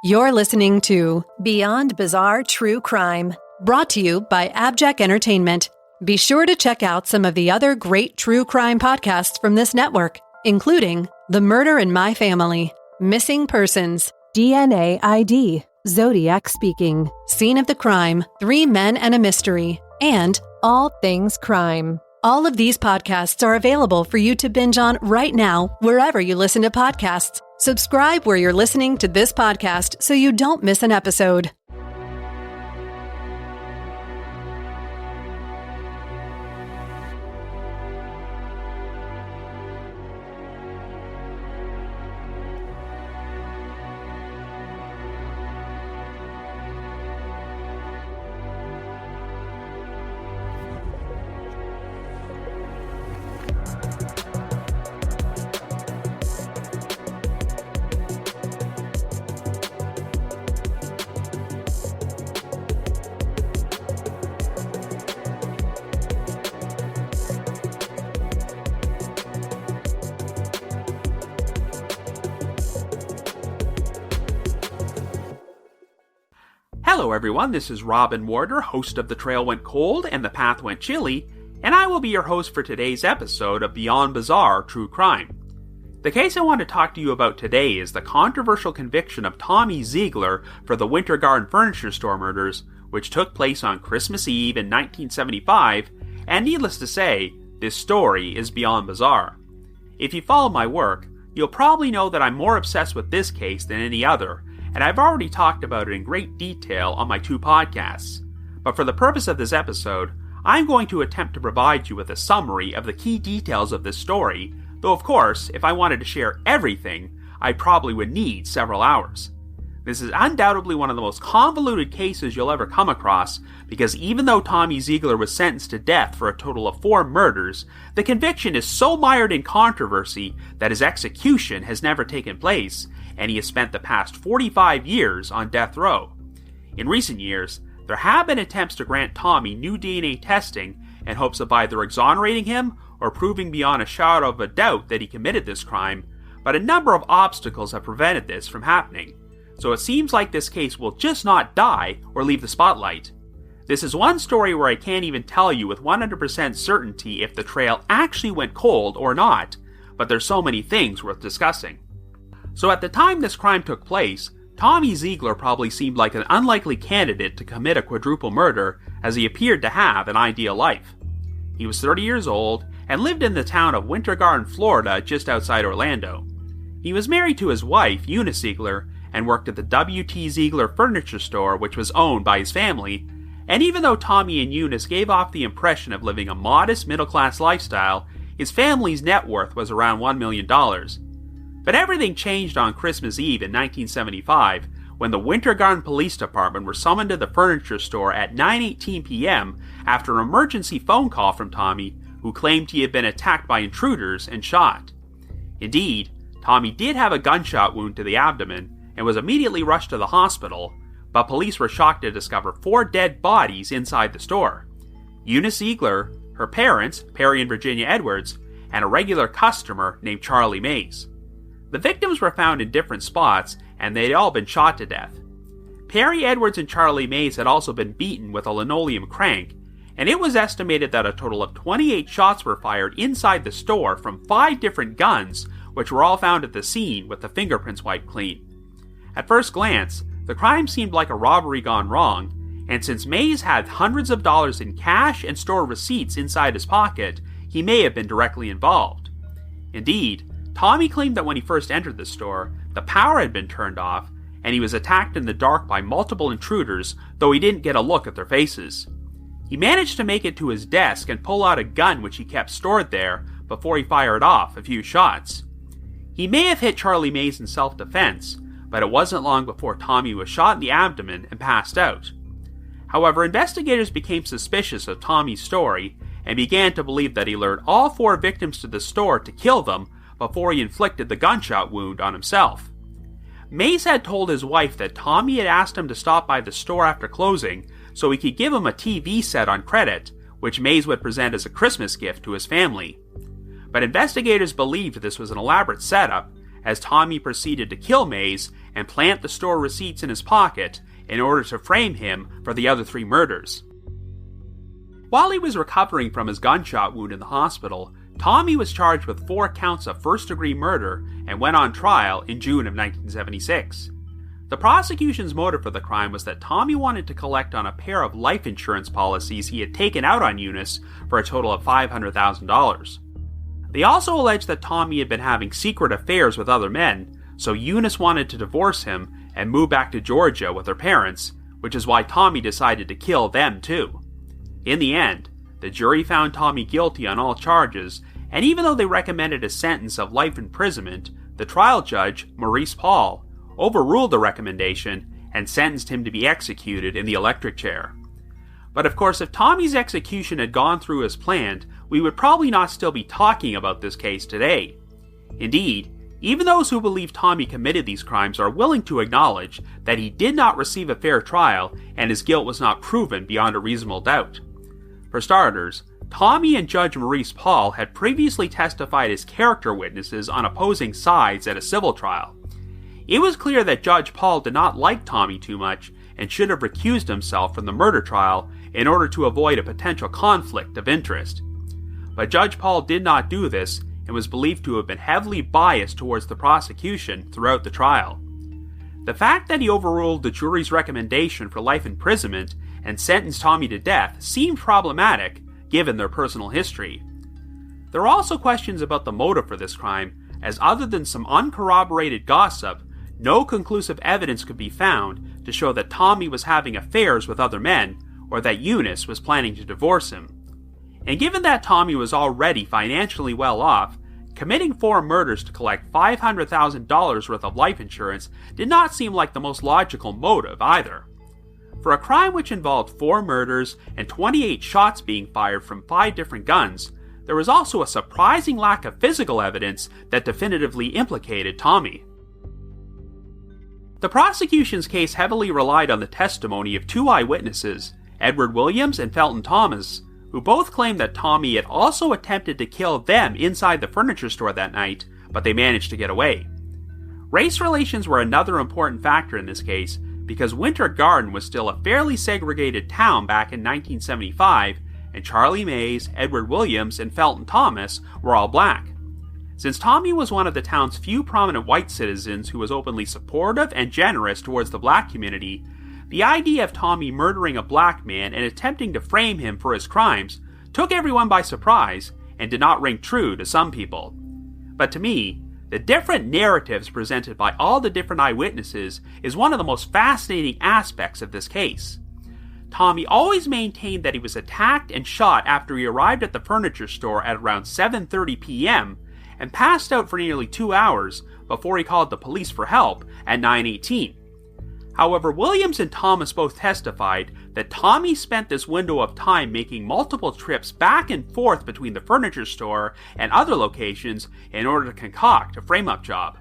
You're listening to Beyond Bizarre True Crime, brought to you by AbJack Entertainment. Be sure to check out some of the other great true crime podcasts from this network, including The Murder in My Family, Missing Persons, DNA ID, Zodiac Speaking, Scene of the Crime, 3 Men and a Mystery, and All Things Crime. All of these podcasts are available for you to binge on right now, wherever you listen to podcasts. Subscribe where you're listening to this podcast so you don't miss an episode. Hello everyone, this is Robin Warder, host of The Trail Went Cold and The Path Went Chilly, and I will be your host for today's episode of Beyond Bizarre True Crime. The case I want to talk to you about today is the controversial conviction of Tommy Zeigler for the Winter Garden Furniture Store murders, which took place on Christmas Eve in 1975, and needless to say, this story is beyond bizarre. If you follow my work, you'll probably know that I'm more obsessed with this case than any other, and I've already talked about it in great detail on my 2 podcasts. But for the purpose of this episode, I'm going to attempt to provide you with a summary of the key details of this story, though of course, if I wanted to share everything, I probably would need several hours. This is undoubtedly one of the most convoluted cases you'll ever come across, because even though Tommy Zeigler was sentenced to death for a total of 4 murders, the conviction is so mired in controversy that his execution has never taken place, and he has spent the past 45 years on death row. In recent years, there have been attempts to grant Tommy new DNA testing in hopes of either exonerating him or proving beyond a shadow of a doubt that he committed this crime, but a number of obstacles have prevented this from happening. So it seems like this case will just not die or leave the spotlight. This is one story where I can't even tell you with 100% certainty if the trail actually went cold or not, but there's so many things worth discussing. So at the time this crime took place, Tommy Zeigler probably seemed like an unlikely candidate to commit a quadruple murder, as he appeared to have an ideal life. He was 30 years old and lived in the town of Winter Garden, Florida, just outside Orlando. He was married to his wife, Eunice Zeigler, and worked at the W.T. Zeigler Furniture Store, which was owned by his family, and even though Tommy and Eunice gave off the impression of living a modest middle-class lifestyle, his family's net worth was around $1 million. But everything changed on Christmas Eve in 1975 when the Winter Garden Police Department were summoned to the furniture store at 9:18 p.m. after an emergency phone call from Tommy, who claimed he had been attacked by intruders and shot. Indeed, Tommy did have a gunshot wound to the abdomen and was immediately rushed to the hospital, but police were shocked to discover 4 dead bodies inside the store. Eunice Zeigler, her parents, Perry and Virginia Edwards, and a regular customer named Charlie Mays. The victims were found in different spots, and they had all been shot to death. Perry Edwards and Charlie Mays had also been beaten with a linoleum crank, and it was estimated that a total of 28 shots were fired inside the store from 5 different guns, which were all found at the scene with the fingerprints wiped clean. At first glance, the crime seemed like a robbery gone wrong, and since Mays had hundreds of dollars in cash and store receipts inside his pocket, he may have been directly involved. Indeed, Tommy claimed that when he first entered the store, the power had been turned off, and he was attacked in the dark by multiple intruders, though he didn't get a look at their faces. He managed to make it to his desk and pull out a gun which he kept stored there before he fired off a few shots. He may have hit Charlie Mays in self-defense, but it wasn't long before Tommy was shot in the abdomen and passed out. However, investigators became suspicious of Tommy's story and began to believe that he lured all 4 victims to the store to kill them before he inflicted the gunshot wound on himself. Mays had told his wife that Tommy had asked him to stop by the store after closing so he could give him a TV set on credit, which Mays would present as a Christmas gift to his family. But investigators believed this was an elaborate setup, as Tommy proceeded to kill Mays and plant the store receipts in his pocket in order to frame him for the other 3 murders. While he was recovering from his gunshot wound in the hospital, Tommy was charged with 4 counts of first-degree murder and went on trial in June of 1976. The prosecution's motive for the crime was that Tommy wanted to collect on a pair of life insurance policies he had taken out on Eunice for a total of $500,000. They also alleged that Tommy had been having secret affairs with other men, so Eunice wanted to divorce him and move back to Georgia with her parents, which is why Tommy decided to kill them too. In the end, the jury found Tommy guilty on all charges, and even though they recommended a sentence of life imprisonment, the trial judge, Maurice Paul, overruled the recommendation and sentenced him to be executed in the electric chair. But of course, if Tommy's execution had gone through as planned, we would probably not still be talking about this case today. Indeed, even those who believe Tommy committed these crimes are willing to acknowledge that he did not receive a fair trial and his guilt was not proven beyond a reasonable doubt. For starters, Tommy and Judge Maurice Paul had previously testified as character witnesses on opposing sides at a civil trial. It was clear that Judge Paul did not like Tommy too much and should have recused himself from the murder trial in order to avoid a potential conflict of interest. But Judge Paul did not do this and was believed to have been heavily biased towards the prosecution throughout the trial. The fact that he overruled the jury's recommendation for life imprisonment and sentenced Tommy to death seemed problematic, given their personal history. There are also questions about the motive for this crime, as other than some uncorroborated gossip, no conclusive evidence could be found to show that Tommy was having affairs with other men, or that Eunice was planning to divorce him. And given that Tommy was already financially well off, committing 4 murders to collect $500,000 worth of life insurance did not seem like the most logical motive either. For a crime which involved 4 murders and 28 shots being fired from 5 different guns, there was also a surprising lack of physical evidence that definitively implicated Tommy. The prosecution's case heavily relied on the testimony of 2 eyewitnesses, Edward Williams and Felton Thomas, who both claimed that Tommy had also attempted to kill them inside the furniture store that night, but they managed to get away. Race relations were another important factor in this case, because Winter Garden was still a fairly segregated town back in 1975, and Charlie Mays, Edward Williams, and Felton Thomas were all black. Since Tommy was one of the town's few prominent white citizens who was openly supportive and generous towards the black community, the idea of Tommy murdering a black man and attempting to frame him for his crimes took everyone by surprise and did not ring true to some people. But to me, the different narratives presented by all the different eyewitnesses is one of the most fascinating aspects of this case. Tommy always maintained that he was attacked and shot after he arrived at the furniture store at around 7:30 p.m. and passed out for nearly 2 hours before he called the police for help at 9:18. However, Williams and Thomas both testified that Tommy spent this window of time making multiple trips back and forth between the furniture store and other locations in order to concoct a frame-up job.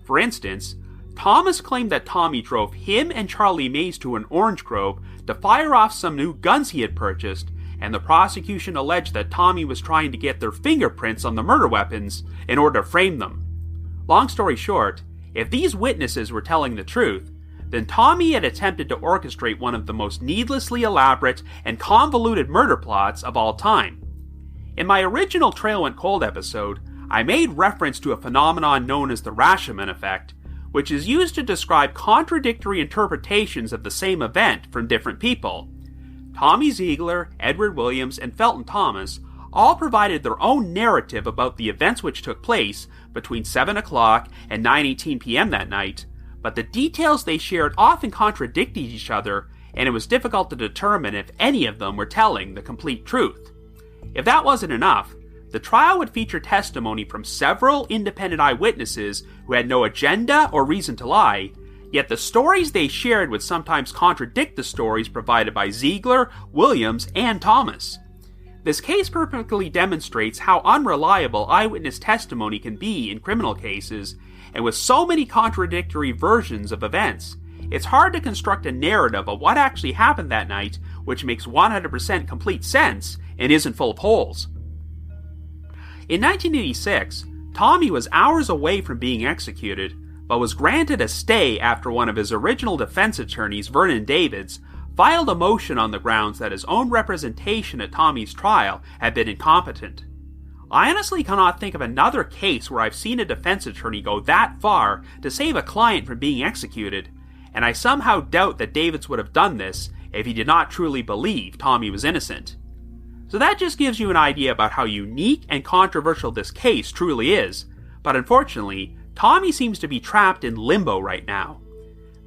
For instance, Thomas claimed that Tommy drove him and Charlie Mays to an orange grove to fire off some new guns he had purchased, and the prosecution alleged that Tommy was trying to get their fingerprints on the murder weapons in order to frame them. Long story short, if these witnesses were telling the truth, then Tommy had attempted to orchestrate one of the most needlessly elaborate and convoluted murder plots of all time. In my original Trail Went Cold episode, I made reference to a phenomenon known as the Rashomon effect, which is used to describe contradictory interpretations of the same event from different people. Tommy Zeigler, Edward Williams, and Felton Thomas all provided their own narrative about the events which took place between 7 o'clock and 9:18 p.m. that night, but the details they shared often contradicted each other, and it was difficult to determine if any of them were telling the complete truth. If that wasn't enough, the trial would feature testimony from several independent eyewitnesses who had no agenda or reason to lie, yet the stories they shared would sometimes contradict the stories provided by Zeigler, Williams, and Thomas. This case perfectly demonstrates how unreliable eyewitness testimony can be in criminal cases, and with so many contradictory versions of events, it's hard to construct a narrative of what actually happened that night which makes 100% complete sense and isn't full of holes. In 1986, Tommy was hours away from being executed, but was granted a stay after one of his original defense attorneys, Vernon Davids, filed a motion on the grounds that his own representation at Tommy's trial had been incompetent. I honestly cannot think of another case where I've seen a defense attorney go that far to save a client from being executed, and I somehow doubt that Davids would have done this if he did not truly believe Tommy was innocent. So that just gives you an idea about how unique and controversial this case truly is, but unfortunately, Tommy seems to be trapped in limbo right now.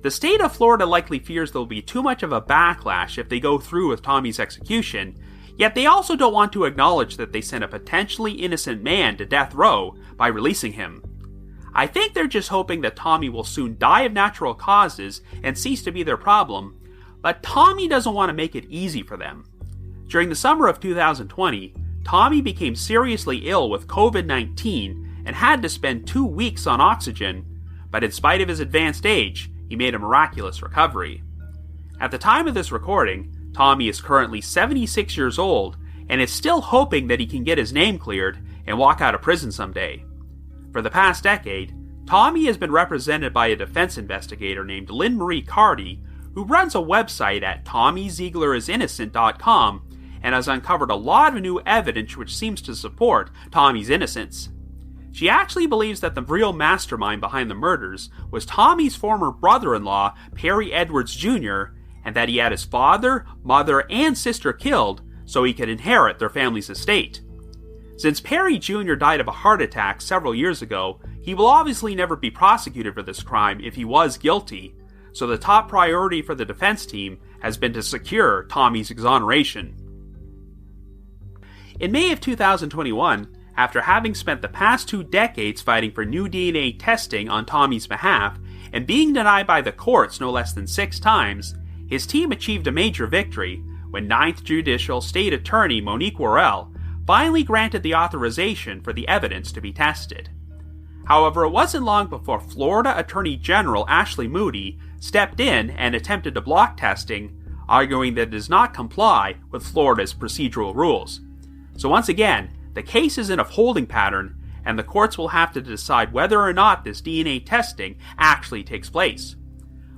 The state of Florida likely fears there will be too much of a backlash if they go through with Tommy's execution, yet they also don't want to acknowledge that they sent a potentially innocent man to death row by releasing him. I think they're just hoping that Tommy will soon die of natural causes and cease to be their problem, but Tommy doesn't want to make it easy for them. During the summer of 2020, Tommy became seriously ill with COVID-19 and had to spend 2 weeks on oxygen, but in spite of his advanced age, he made a miraculous recovery. At the time of this recording, Tommy is currently 76 years old and is still hoping that he can get his name cleared and walk out of prison someday. For the past decade, Tommy has been represented by a defense investigator named Lynn Marie Carty, who runs a website at TommyZeiglerIsInnocent.com and has uncovered a lot of new evidence which seems to support Tommy's innocence. She actually believes that the real mastermind behind the murders was Tommy's former brother-in-law, Perry Edwards Jr., and that he had his father, mother, and sister killed so he could inherit their family's estate. Since Perry Jr. died of a heart attack several years ago, he will obviously never be prosecuted for this crime if he was guilty, so the top priority for the defense team has been to secure Tommy's exoneration. In May of 2021, after having spent the past 2 decades fighting for new DNA testing on Tommy's behalf and being denied by the courts no less than 6 times, his team achieved a major victory when 9th Judicial State Attorney Monique Worrell finally granted the authorization for the evidence to be tested. However, it wasn't long before Florida Attorney General Ashley Moody stepped in and attempted to block testing, arguing that it does not comply with Florida's procedural rules. So once again, the case is in a holding pattern, and the courts will have to decide whether or not this DNA testing actually takes place.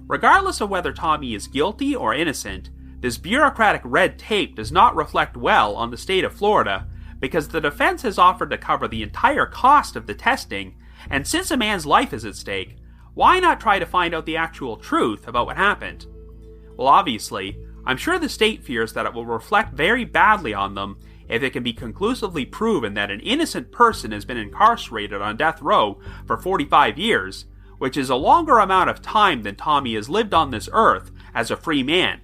Regardless of whether Tommy is guilty or innocent, this bureaucratic red tape does not reflect well on the state of Florida because the defense has offered to cover the entire cost of the testing, and since a man's life is at stake, why not try to find out the actual truth about what happened? Well, obviously, I'm sure the state fears that it will reflect very badly on them if it can be conclusively proven that an innocent person has been incarcerated on death row for 45 years, which is a longer amount of time than Tommy has lived on this earth as a free man.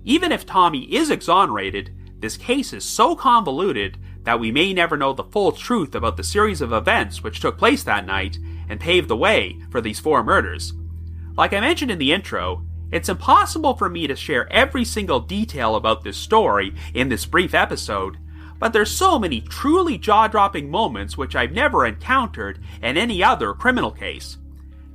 Even if Tommy is exonerated, this case is so convoluted that we may never know the full truth about the series of events which took place that night and paved the way for these 4 murders. Like I mentioned in the intro, it's impossible for me to share every single detail about this story in this brief episode, but there's so many truly jaw-dropping moments which I've never encountered in any other criminal case.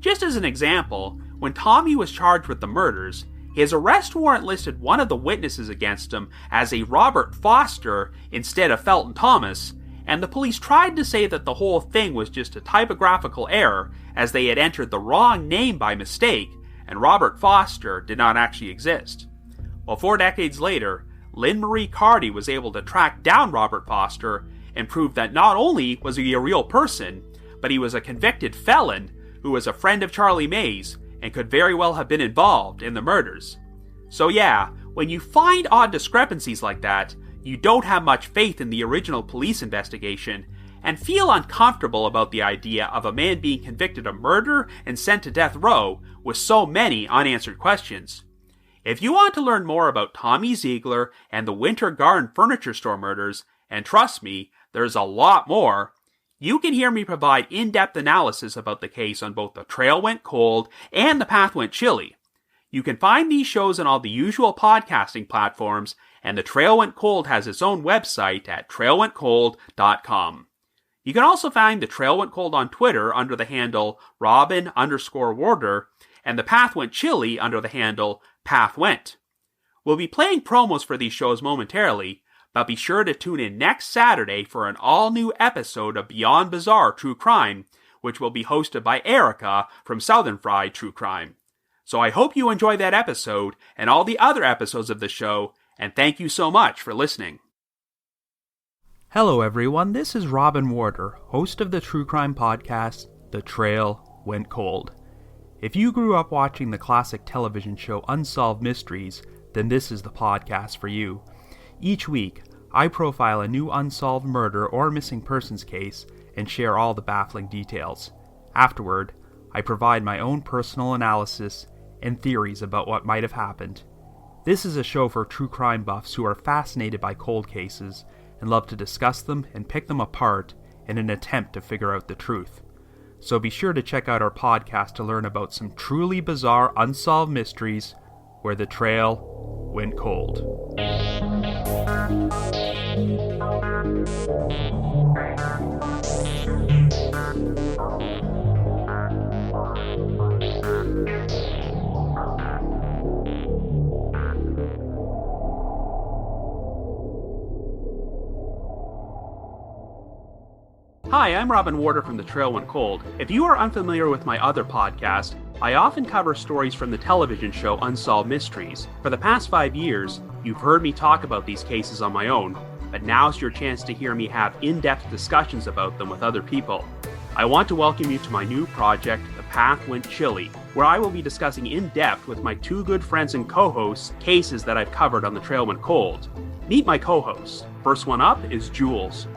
Just as an example, when Tommy was charged with the murders, his arrest warrant listed one of the witnesses against him as a Robert Foster instead of Felton Thomas, and the police tried to say that the whole thing was just a typographical error as they had entered the wrong name by mistake, and Robert Foster did not actually exist. Well, 4 decades later, Lynn Marie Carty was able to track down Robert Foster and prove that not only was he a real person, but he was a convicted felon who was a friend of Charlie May's and could very well have been involved in the murders. So yeah, when you find odd discrepancies like that, you don't have much faith in the original police investigation and feel uncomfortable about the idea of a man being convicted of murder and sent to death row with so many unanswered questions. If you want to learn more about Tommy Zeigler and the Winter Garden Furniture Store murders, and trust me, there's a lot more, you can hear me provide in-depth analysis about the case on both The Trail Went Cold and The Path Went Chilly. You can find these shows on all the usual podcasting platforms, and The Trail Went Cold has its own website at trailwentcold.com. You can also find The Trail Went Cold on Twitter under the handle Robin_Warder, and The Path Went Chilly under the handle PathWent. We'll be playing promos for these shows momentarily, but be sure to tune in next Saturday for an all-new episode of Beyond Bizarre True Crime, which will be hosted by Erica from Southern Fried True Crime. So I hope you enjoy that episode and all the other episodes of the show, and thank you so much for listening. Hello everyone, this is Robin Warder, host of the true crime podcast, The Trail Went Cold. If you grew up watching the classic television show Unsolved Mysteries, then this is the podcast for you. Each week, I profile a new unsolved murder or missing persons case and share all the baffling details. Afterward, I provide my own personal analysis and theories about what might have happened. This is a show for true crime buffs who are fascinated by cold cases and love to discuss them and pick them apart in an attempt to figure out the truth. So be sure to check out our podcast to learn about some truly bizarre unsolved mysteries where the trail went cold. Hi, I'm Robin Warder from The Trail Went Cold. If you are unfamiliar with my other podcast, I often cover stories from the television show Unsolved Mysteries. For the past 5 years, you've heard me talk about these cases on my own, but now's your chance to hear me have in-depth discussions about them with other people. I want to welcome you to my new project, The Path Went Chilly, where I will be discussing in depth with my two good friends and co-hosts cases that I've covered on The Trail Went Cold. Meet my co-hosts. First one up is Jules.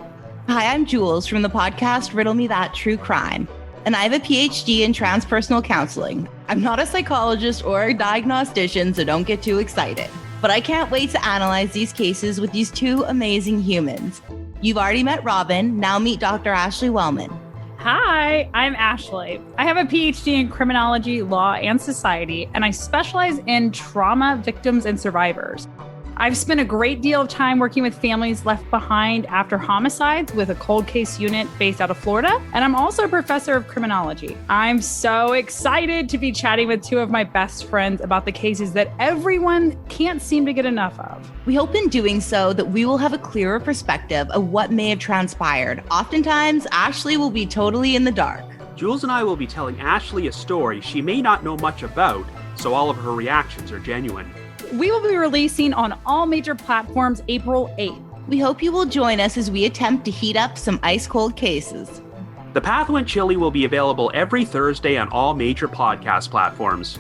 Hi, I'm Jules from the podcast Riddle Me That True Crime, and I have a PhD in transpersonal counseling. I'm not a psychologist or a diagnostician, so don't get too excited. But I can't wait to analyze these cases with these two amazing humans. You've already met Robin, now meet Dr. Ashley Wellman. Hi, I'm Ashley. I have a PhD in criminology, law, and society, and I specialize in trauma victims and survivors. I've spent a great deal of time working with families left behind after homicides with a cold case unit based out of Florida, and I'm also a professor of criminology. I'm so excited to be chatting with two of my best friends about the cases that everyone can't seem to get enough of. We hope in doing so that we will have a clearer perspective of what may have transpired. Oftentimes, Ashley will be totally in the dark. Jules and I will be telling Ashley a story she may not know much about, so all of her reactions are genuine. We will be releasing on all major platforms April 8th. We hope you will join us as we attempt to heat up some ice-cold cases. The Path Went Chilly will be available every Thursday on all major podcast platforms.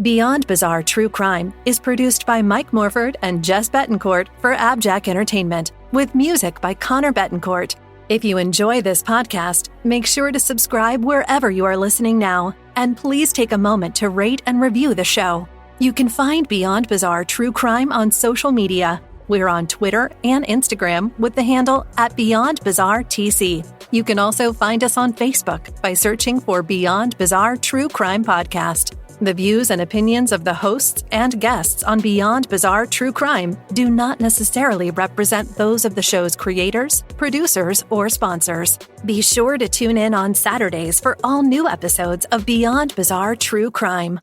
Beyond Bizarre True Crime is produced by Mike Morford and Jess Betancourt for AbJack Entertainment, with music by Connor Betancourt. If you enjoy this podcast, make sure to subscribe wherever you are listening now, and please take a moment to rate and review the show. You can find Beyond Bizarre True Crime on social media. We're on Twitter and Instagram with the handle @BeyondBizarreTC. You can also find us on Facebook by searching for Beyond Bizarre True Crime Podcast. The views and opinions of the hosts and guests on Beyond Bizarre True Crime do not necessarily represent those of the show's creators, producers, or sponsors. Be sure to tune in on Saturdays for all new episodes of Beyond Bizarre True Crime.